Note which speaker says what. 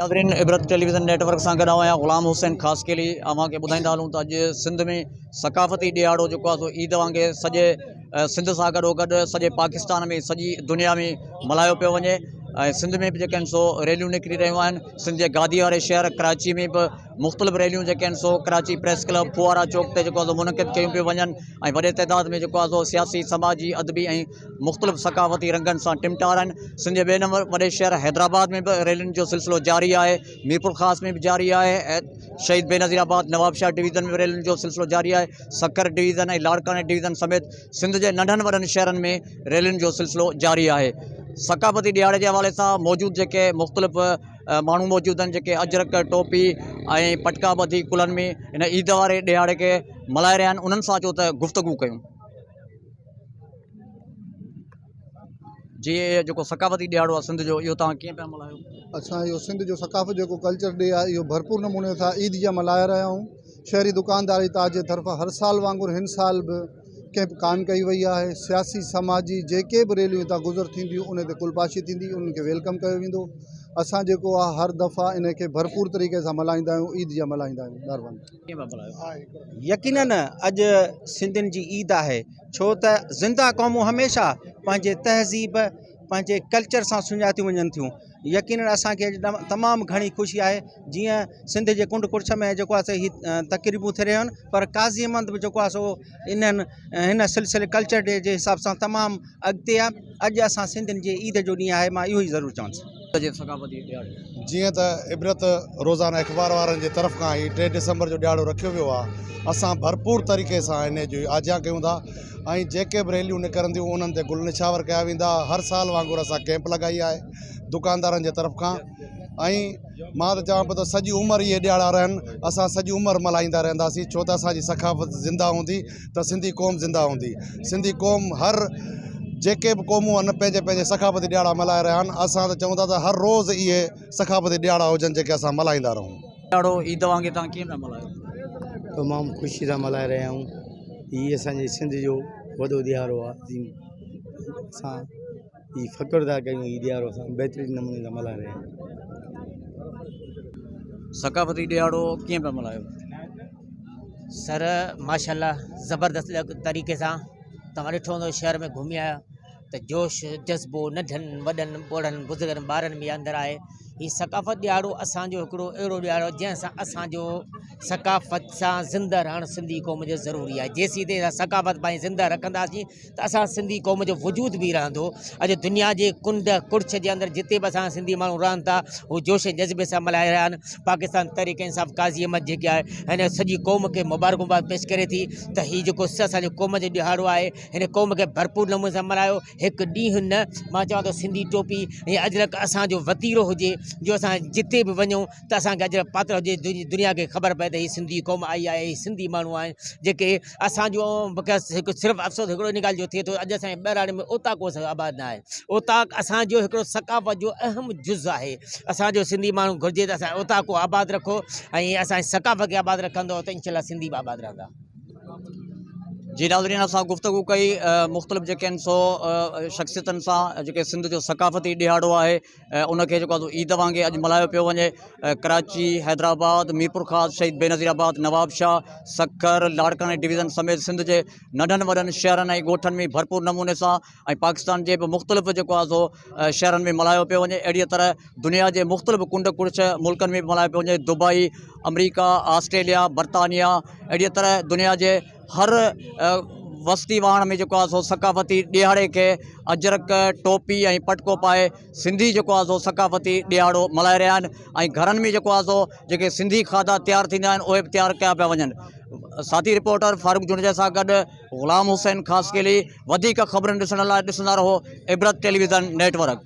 Speaker 1: नाज़रीन इबरत television network से गॾु आहियां ग़ुलाम हुसैन ख़ासकेली अव्हांखे ॿुधाईंदा हलूं त अॼु सिंध में सकाफ़ती ॾियारो जेको आहे सो ईद वांगुरु सॼे सिंध सां गॾोगॾु सॼे पाकिस्तान में सॼी दुनिया में मल्हायो पियो वञे। सिंध में भी जेके आहिनि सो रैलियूं निकिरी रहियूं आहिनि। सिंध जे गादी वारे शहर कराची में भी मुख़्तलिफ़ रैलियूं जेके आहिनि सो कराची प्रेस क्लब फुआरा चौक ते जेको आहे सो मुनक़िद कयूं पियूं वञनि ऐं वॾे तइदाद में जेको आहे सो सियासी समाजी अदबी ऐं मुख़्तलिफ़ सकाफ़ती रंगनि सां टिमटार आहिनि। सिंध जे ॿिए नंबर वॾे शहर हैदराबाद में भी रैलियुनि जो सिलसिलो जारी आहे। मीरपुर ख़ास में भी जारी आहे। शहीद बेनज़ीराबाद नवाबशाह डिवीज़न में रैलियुनि जो सिलसिलो जारी आहे। सखर डिवीज़न ऐं लाड़काने डिवीज़न समेत सिंध जे नंढनि वॾनि शहरनि में रैलियुनि जो सिलसिलो जारी आहे। सकाफ़ती ॾियारे जे हवाले सां मौजूदु जेके मुख़्तलिफ़ माण्हू मौजूदु आहिनि जेके अजरक टोपी ऐं पटका ॿधी कुलनि में इन ईद वारे ॾियारे खे मल्हाए रहिया आहिनि। उन्हनि सां अचो त गुफ़्तगू कयूं। जी जेको सकाफ़ती ॾियारो आहे सिंध जो इहो तव्हां कीअं पिया मल्हायो?
Speaker 2: असां इहो सिंध जो सकाफ़त जेको कल्चर डे आहे इहो भरपूर नमूने सां ईद जा मल्हाए रहिया आहियूं। शहरी दुकानदारी ताज जे तरफ़ां हर साल वांगुरु हिन साल बि कैंप कान कई वई आहे। सियासी समाजी जेके बि रैलियूं हितां गुज़र थींदियूं उन ते कुलपाशी थींदी, उन्हनि खे वेलकम कयो वेंदो। असां जेको आहे हर दफ़ा इन खे भरपूर तरीक़े सां मल्हाईंदा आहियूं, ईद जा मल्हाईंदा आहियूं। महिरबानी।
Speaker 3: यकीनन अॼु सिंधियुनि जी ईद आहे, छो त ज़िंदा क़ौमूं हमेशह पंहिंजे तहज़ीब पंहिंजे कल्चर सां सुञातियूं वञनि थियूं। यकीनन असांखे अॼु तमामु घणी ख़ुशी आहे। जीअं सिंध जे कुंड कुर्छ में जेको आहे ही तक़रीबूं थी रहियूं आहिनि, पर काज़ीमंद बि जेको आहे सो हिन सिलसिले कल्चर डे जे हिसाब सां तमामु अॻिते आहे। अॼु असां सिंधियुनि जे ईद जो ॾींहुं आहे, मां इहो ई ज़रूरु चवंदुसि।
Speaker 4: जीअं त इबरत रोज़ाना अख़बार वारनि जे तरफ़ खां ही 3 डिसंबर जो ॾियारो रखियो वियो आहे। असां भरपूर तरीक़े सां इन जो आजिया कयूं था ऐं जेके बि रैलियूं निकिरंदियूं उन्हनि ते गुल निछावर कया वेंदा। हर साल वांगुरु असां कैंप लॻाई आहे दुकानदारनि जे तरफ़ खां। ऐं मां त चवां पियो त सॼी उमिरि इहे ॾियारा रहनि, असां सॼी उमिरि मल्हाईंदा रहंदासीं, छो त असांजी सकाफ़त ज़िंदा हूंदी त सिंधी क़ौम ज़िंदा हूंदी। सिंधी क़ौम हर जेके बि क़ौमूं आहिनि पंहिंजे पंहिंजे सकाफ़ती ॾियारा मल्हाए रहिया आहिनि। असां त चऊं था त हर रोज़ इहे सकाफ़ती ॾियारा हुजनि जेके असां मल्हाईंदा रहूं।
Speaker 1: ॾियारो ईद वांगुरु तव्हां कीअं पिया मल्हायो?
Speaker 5: तमामु ख़ुशी सां मल्हाए रहिया आहियूं। हीअ असांजे सिंध जो वॾो ॾियारो आहे। असां ही फ़ख़्रु था कयूं, हीउ ॾियारो असां बहितरीनु नमूने सां मल्हाए रहिया आहियूं।
Speaker 1: सकाफ़ती ॾियारो कीअं पिया मल्हायो?
Speaker 6: सर माशाल्लाह ज़बरदस्त तरीक़े सां तव्हां ॾिठो हूंदो शहर में घुमी आया त जोश जज़्बो नंढनि वॾनि ॿोड़नि बुज़ुर्गनि ॿारनि में अंदरि आहे। हीउ सकाफ़त ॾियारो असांजो हिकिड़ो अहिड़ो ॾियारो जंहिंसां असांजो सकाफ़त सां ज़िंदा रहणु सिंधी क़ौम जो ज़रूरी आहे। जेसीं ताईं असां सकाफ़त पंहिंजी ज़िंदा रखंदासीं त असां सिंधी क़ौम जो वजूद बि रहंदो। अॼु दुनिया जे कुंड कुर्छ जे अंदरि जिते बि असां सिंधी माण्हू रहनि था उहे जोश जज़्बे सां मल्हाए रहिया आहिनि। पाकिस्तान तहरीक इंसाफ़ काज़ी अहमद जेके आहे हिन सॼी क़ौम खे मुबारकबाद पेश करे थी त हीउ जेको असांजो क़ौम जो ॾियारो आहे हिन क़ौम खे भरपूर नमूने सां मल्हायो। हिकु ॾींहुं न, मां चवां थो सिंधी टोपी ऐं अजरक असांजो वतीरो हुजे जो असां जिते बि वञूं त असांखे अजरक पातल हुजे, दुनिया खे ख़बर पए त हीअ सिंधी क़ौम आई आहे, हीअ सिंधी माण्हू आहिनि जेके असांजो हिकु सिर्फ़ु अफ़सोस हिकिड़ो इन ॻाल्हि जो थिए थो अॼु असांजे ॿहिराणे में ओताक आबाद न आहे। ओताक असांजो हिकिड़ो सकाफ़त जो अहम जुज़ आहे। असांजो सिंधी माण्हू घुरिजे त असां ओताक को आबाद रखो ऐं असांजी सकाफ़त खे आबाद रखंदो त इंशाल्लाह सिंधी बि आबाद रहंदा।
Speaker 1: जी नाज़रीन असां गुफ़्तगू कई मुख़्तलिफ़ जेके आहिनि सो शख़्सियतनि सां जेके सिंध जो सकाफ़ती ॾियारो आहे उनखे जेको आहे ईद वांगुरु अॼु मल्हायो पियो वञे। कराची, हैदराबाद, मीरपुर ख़ास, शहीद बेनज़ीराबाद नवाबशाह, सखर, लाड़काने डिवीज़न समेत सिंध जे नंढनि वॾनि शहरनि ऐं ॻोठनि में भरपूर नमूने सां ऐं पाकिस्तान जे बि मुख़्तलिफ़ जेको आहे सो शहरनि में मल्हायो पियो वञे। अहिड़ीअ तरह दुनिया जे मुख़्तलिफ़ कुंड कुर्छ मुल्कनि में बि मल्हायो पियो वञे। दुबई, अमरीका, ऑस्ट्रेलिया, बरतानिया, अहिड़ीअ तरह दुनिया जे हर वस्ती वाहण में जेको आहे सो सकाफ़ती ॾियारे खे अजरक टोपी ऐं पटको पाए सिंधी जेको आहे सो सकाफ़ती ॾियारो मल्हाए रहिया आहिनि। ऐं घरनि में जेको आहे सो जेके सिंधी खाधा तयारु थींदा आहिनि उहे बि तयारु कया पिया वञनि। साथी रिपोर्टर फारूक जुनेजा सां गॾु ग़ुलाम हुसैन ख़ासकेली। वधीक ख़बरुनि ॾिसण लाइ ॾिसंदा रहो इबरत टेलीविज़न नेटवर्क।